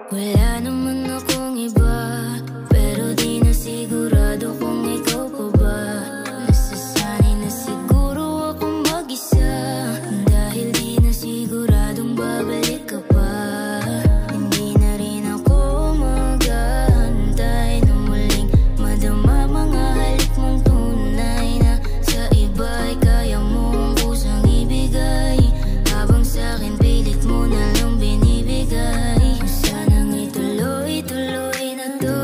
Wala naman akong iba, pero di na sigurado kung ikaw pa ba. Nasasanay na siguro akong mag-isa, dahil di na siguradong babalik ka pa. Hindi na rin ako mag-aantay na muling madama mga halik mong tunay na sa iba'y kaya mong kusang ibigay, habang sa'kin pilit mo na lang binibigay. Sanang ituloy-tuloy na to,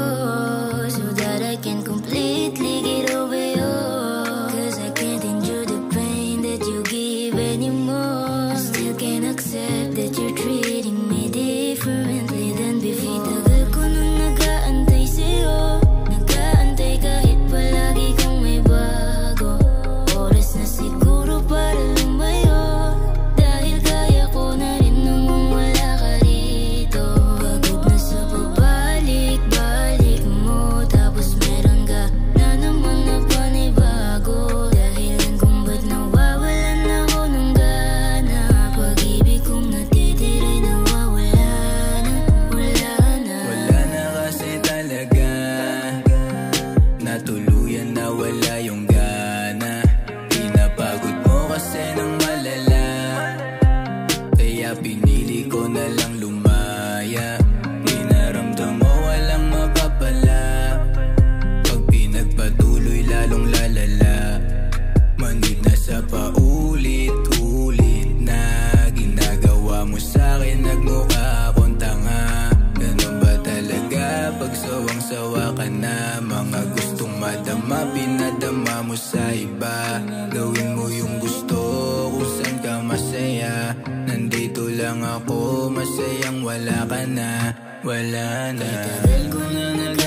so that I can completely get over you. 'Cause I can't endure the pain that you give anymore. I still can't accept that you're treating me differently than before. Tagal ko nang nag-aantay sa'yo, nag-aantay kahit palagi kang may bago. Oras na siguro para lumayo, dahil kaya ko na rin nung wala ka rito. Pagod na sa pabalik-balik mo, tapos meron ka na naman na panibago. Dahilan kung ba't nawawalan ako ng gana, pag-ibig kong natitira'y nawawala na, wala na. Wala na kasi talaga, natuluyan na wala yung gana. Pinapagod mo kasi ng malala, kaya pinili ko na lang lumaya. Pinaramdam mo walang mapapala, pag pinagpatuloy lalong lalala. Manid na sa paulit-ulit na ginagawa mo sa'kin, nagmukha akong tanga. Ganun ba talaga pag sawang-sawa ka na? Mga gustong madama, pinadama mo sa iba. Gawin mo yung gusto kung saan ka masaya. Nandito lang ako, masayang wala ka na, wala na. Tagal ko na nag